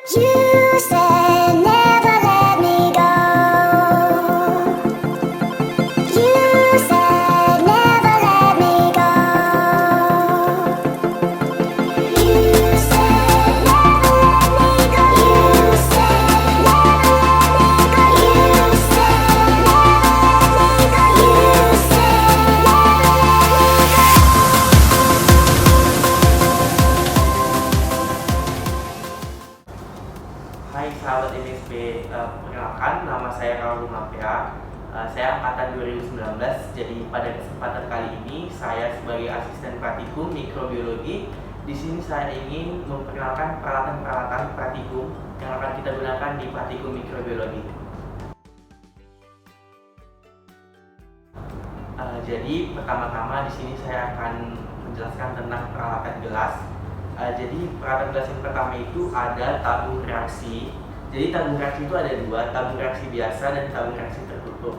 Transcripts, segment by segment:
You said never let me go. You said never let me go. You said never let me go. You said never let me go. You said never let me go. You said Hai sahabat MSB, perkenalkan nama saya Raul Mapea. Saya angkatan 2019. Jadi pada kesempatan kali ini saya sebagai asisten praktikum mikrobiologi. Di sini saya ingin memperkenalkan peralatan-peralatan praktikum yang akan kita gunakan di praktikum mikrobiologi. Jadi pertama-tama di sini saya akan menjelaskan tentang peralatan gelas. Jadi peralatan gelas yang pertama itu ada tabung reaksi. Jadi tabung reaksi itu ada dua, tabung reaksi biasa dan tabung reaksi tertutup.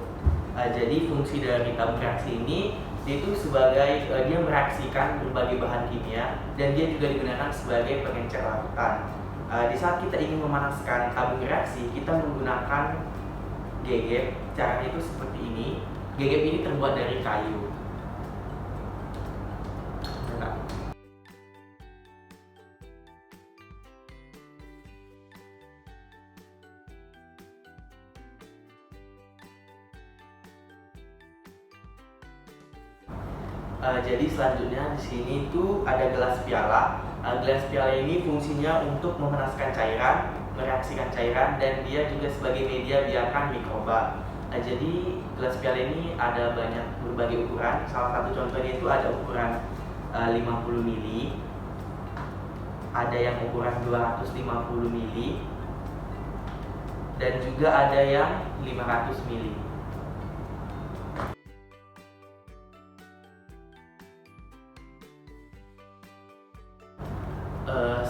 Jadi fungsi dari tabung reaksi ini itu sebagai dia mereaksikan berbagai bahan kimia dan dia juga digunakan sebagai pengencer larutan. Di saat kita ingin memanaskan tabung reaksi, kita menggunakan gegep. Caranya itu seperti ini. Gegep ini terbuat dari kayu. Jadi selanjutnya di sini itu ada gelas piala. Gelas piala ini fungsinya untuk memanaskan cairan, mereaksikan cairan, dan dia juga sebagai media biarkan mikroba. Jadi gelas piala ini ada banyak berbagai ukuran. Salah satu contohnya itu ada ukuran 50 mili, ada yang ukuran 250 mili, dan juga ada yang 500 mili.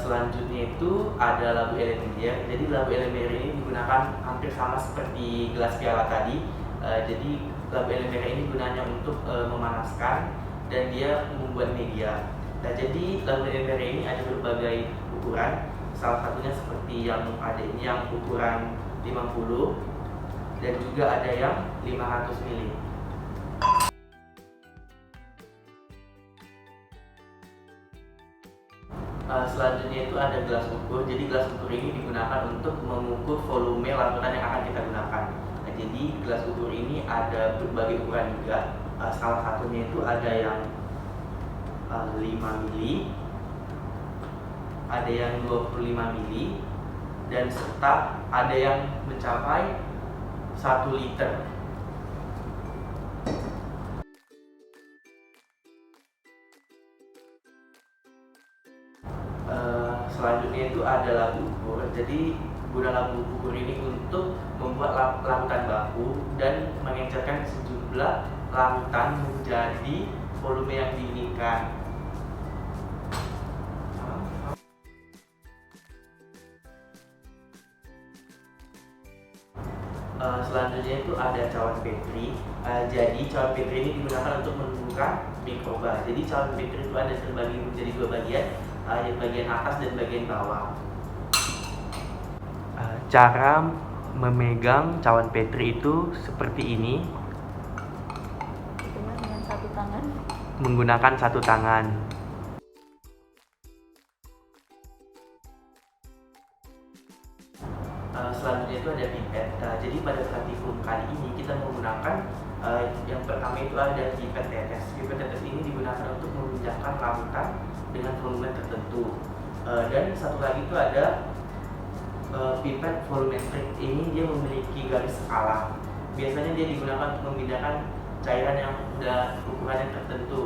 Selanjutnya itu ada labu elementer. Jadi labu elementer ini digunakan hampir sama seperti gelas piala tadi. Jadi labu elementer ini gunanya untuk memanaskan dan dia membuat media. Jadi labu elementer ini ada berbagai ukuran. Salah satunya seperti yang ada ini yang ukuran 50 dan juga ada yang 500 mili. Selanjutnya itu ada gelas ukur. Jadi gelas ukur ini digunakan untuk mengukur volume larutan yang akan kita gunakan. Jadi gelas ukur ini ada berbagai ukuran juga. Salah satunya itu ada yang 5 mili, ada yang 25 mili, dan serta ada yang mencapai 1 liter. Selanjutnya itu ada labu ukur. Jadi guna labu ukur ini untuk membuat larutan baku dan mengencerkan sejumlah larutan menjadi volume yang diinginkan. Selanjutnya itu ada cawan Petri. Jadi cawan Petri ini digunakan untuk menumbuhkan mikroba. Jadi cawan Petri itu ada terbagi menjadi dua bagian, bagian atas dan bagian bawah. Cara memegang cawan Petri itu seperti ini. Dengan satu tangan. Menggunakan satu tangan. Selanjutnya itu ada pipet. Jadi pada praktikum kali ini kita menggunakan yang pertama itu ada pipet tetes. Pipet tetes ini digunakan untuk memindahkan larutan dengan volume tertentu. Dan satu lagi itu ada pipet volumetrik. Ini dia memiliki garis skala. Biasanya dia digunakan untuk memindahkan cairan yang sudah ukurannya tertentu.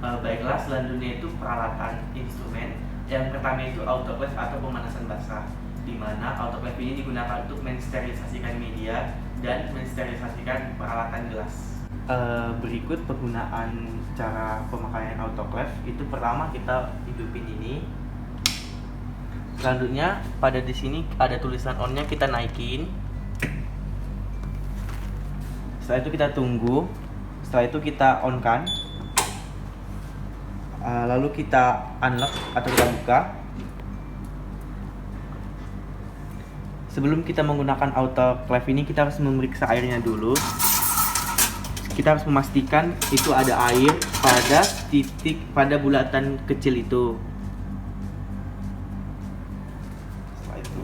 Baiklah, selanjutnya itu peralatan instrumen. Yang pertama itu autoclave atau pemanasan basah, di mana autoclave ini digunakan untuk mensterilisasikan media dan mensterilisasikan peralatan gelas. Berikut penggunaan cara pemakaian autoclave. Itu pertama kita hidupin ini. Selanjutnya pada di sini ada tulisan on-nya, kita naikin. Setelah itu kita tunggu. Setelah itu kita on kan. Lalu kita unlock atau kita buka. Sebelum kita menggunakan autoclave ini, kita harus memeriksa airnya dulu. Kita harus memastikan itu ada air pada bulatan kecil itu. Setelah itu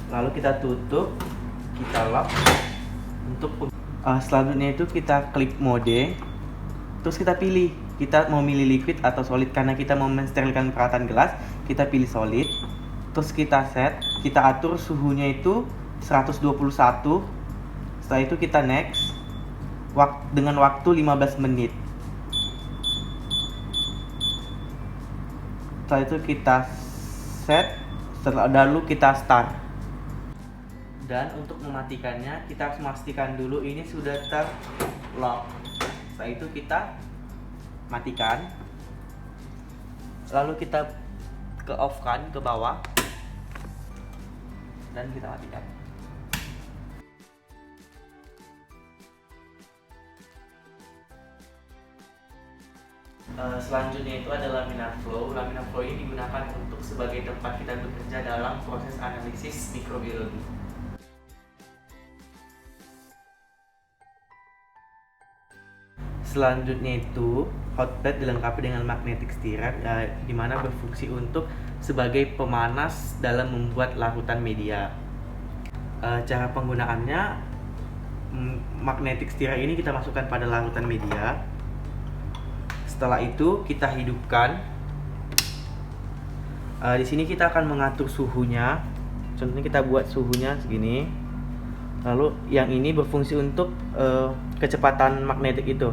lalu kita tutup, kita lock. Untuk selanjutnya itu kita klik mode, terus kita pilih kita mau milih liquid atau solid. Karena kita mau mensterilkan peralatan gelas, kita pilih solid. Terus kita set, kita atur suhunya itu 121. Setelah itu kita next dengan waktu 15 menit. Setelah itu kita set, lalu kita start. Dan untuk mematikannya, kita harus memastikan dulu ini sudah terlock. Setelah itu kita matikan, lalu kita ke off kan ke bawah, dan kita matikan. Selanjutnya itu ada laminar flow. Laminar flow ini digunakan untuk sebagai tempat kita bekerja dalam proses analisis mikrobiologi. Selanjutnya itu hotplate dilengkapi dengan magnetic stirrer, di mana berfungsi untuk sebagai pemanas dalam membuat larutan media. Cara penggunaannya, magnetic stirrer ini kita masukkan pada larutan media. Setelah itu kita hidupkan. Di sini kita akan mengatur suhunya. Contohnya kita buat suhunya segini. Lalu yang ini berfungsi untuk kecepatan magnetik itu.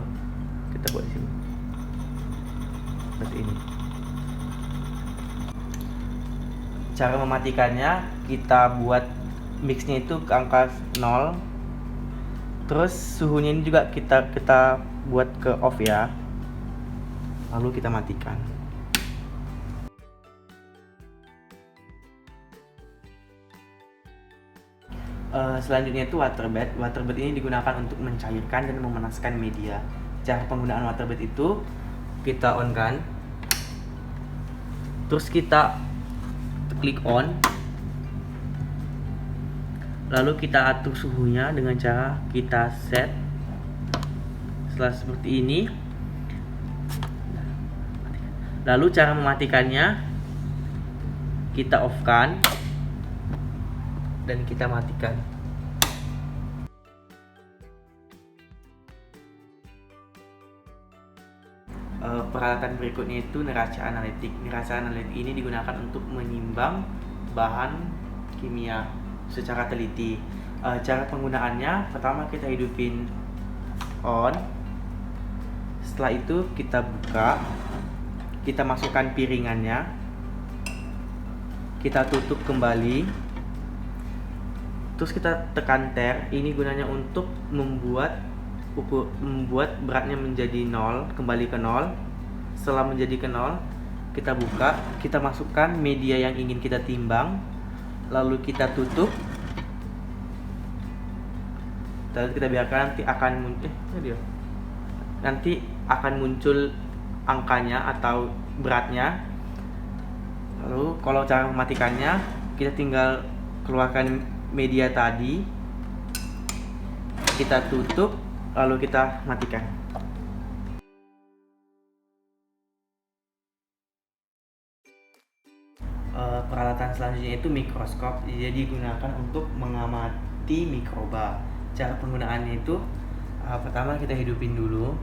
Kita buat di sini seperti ini. Cara mematikannya, kita buat mixnya itu ke angka 0. Terus suhunya ini juga kita buat ke off ya. Lalu kita matikan. Selanjutnya itu waterbed. Waterbed ini digunakan untuk mencairkan dan memanaskan media. Cara penggunaan waterbed itu, kita on kan, terus kita klik on, lalu kita atur suhunya dengan cara kita set. Setelah seperti ini, lalu cara mematikannya, kita off kan dan kita matikan. Peralatan berikutnya itu neraca analitik. Neraca analitik ini digunakan untuk menimbang bahan kimia secara teliti. Cara penggunaannya, pertama kita hidupin on. Setelah itu kita buka, kita masukkan piringannya, kita tutup kembali, terus kita tekan enter. Ini gunanya untuk membuat beratnya menjadi 0, kembali ke 0. Setelah menjadi ke 0, kita buka, kita masukkan media yang ingin kita timbang, lalu kita tutup. Lalu kita biarkan nanti akan muncul angkanya atau beratnya. Lalu kalau cara mematikannya, kita tinggal keluarkan media tadi, kita tutup, lalu kita matikan. Peralatan selanjutnya itu mikroskop. Jadi digunakan untuk mengamati mikroba. Cara penggunaannya itu, pertama kita hidupin dulu.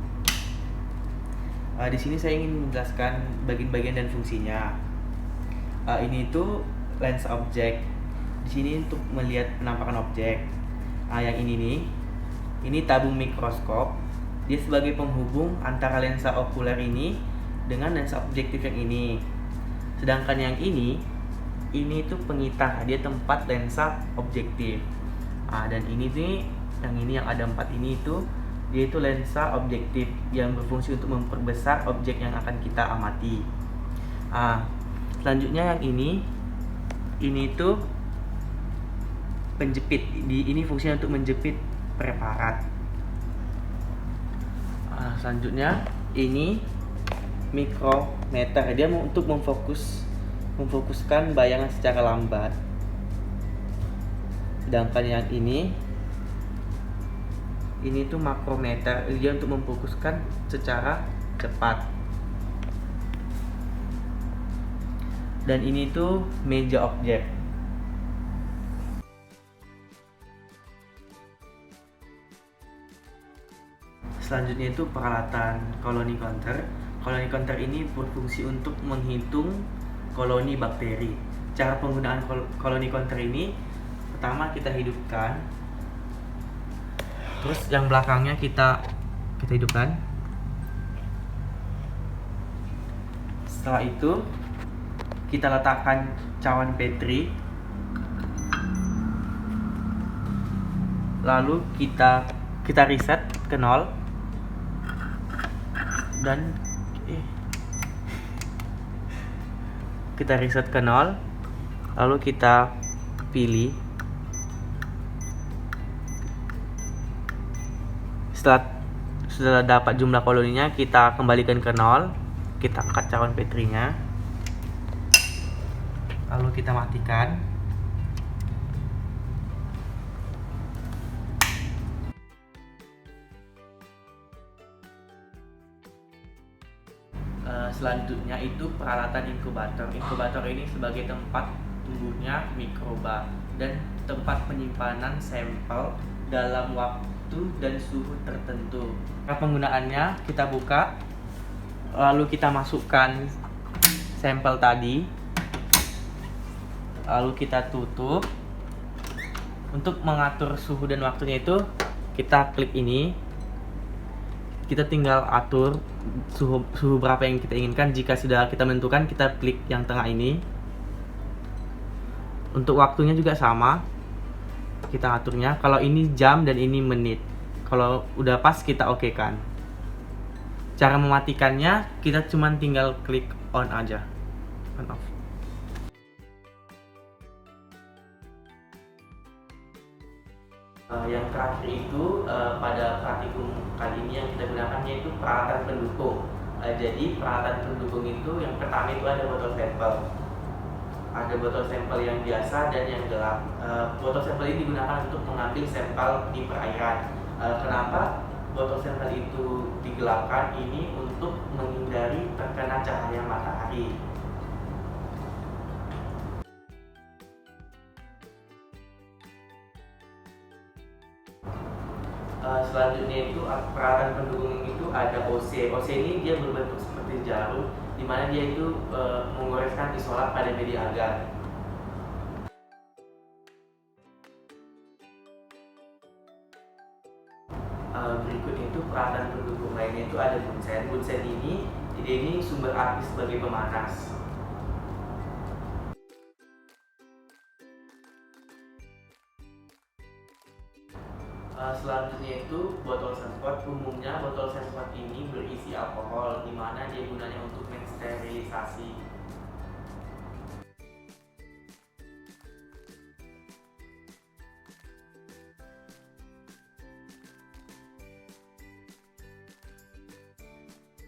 Di sini saya ingin menjelaskan bagian-bagian dan fungsinya. Ini itu lensa objek. Di sini untuk melihat penampakan objek. Yang ini nih, ini tabung mikroskop. Dia sebagai penghubung antara lensa okuler ini dengan lensa objektif yang ini. Sedangkan yang ini itu pengitar, dia tempat lensa objektif. Dan ini nih, yang ada 4 ini itu, dia itu lensa objektif yang berfungsi untuk memperbesar objek yang akan kita amati. Selanjutnya yang ini itu penjepit. Ini fungsinya untuk menjepit preparat. Selanjutnya ini mikrometer, dia untuk memfokuskan bayangan secara lambat. Sedangkan yang ini tuh makrometer, dia untuk memfokuskan secara cepat. Dan ini tuh meja objek. Selanjutnya itu peralatan koloni counter. Koloni counter ini berfungsi untuk menghitung koloni bakteri. Cara penggunaan koloni counter ini, pertama kita hidupkan, terus yang belakangnya kita hidupkan. Setelah itu kita letakkan cawan Petri, lalu kita reset ke 0 dan kita reset ke 0, lalu kita pilih. Setelah dapat jumlah koloninya, kita kembalikan ke 0, kita angkat cawan Petrinya, lalu kita matikan. Selanjutnya itu peralatan inkubator. Inkubator ini sebagai tempat tumbuhnya mikroba dan tempat penyimpanan sampel dalam waktu dan suhu tertentu. Cara penggunaannya, kita buka, lalu kita masukkan sampel tadi, lalu kita tutup. Untuk mengatur suhu dan waktunya itu, kita klik ini, kita tinggal atur suhu berapa yang kita inginkan. Jika sudah kita menentukan, kita klik yang tengah ini. Untuk waktunya juga sama, kita aturnya. Kalau ini jam dan ini menit. Kalau udah pas, kita oke kan. Cara mematikannya, kita cuma tinggal klik on aja, on off. Yang terakhir itu pada praktikum kali ini yang kita gunakan yaitu peralatan pendukung. Jadi peralatan pendukung itu yang pertama itu ada botol sampel. Ada botol sampel yang biasa dan yang gelap. Botol sampel ini digunakan untuk mengambil sampel di perairan. Kenapa botol sampel itu digelapkan? Ini untuk menghindari terkena cahaya matahari. Selanjutnya itu peralatan pendukung itu ada OC. OC ini dia berbentuk seperti jarum, di mana dia itu menggoreskan isolat pada media agar. Berikutnya itu peralatan pendukung lainnya itu ada bunsen. Bunsen ini sumber api sebagai pemanas. Selanjutnya itu botol semprot. Umumnya botol semprot ini berisi alkohol, di mana dia gunanya untuk mensterilisasi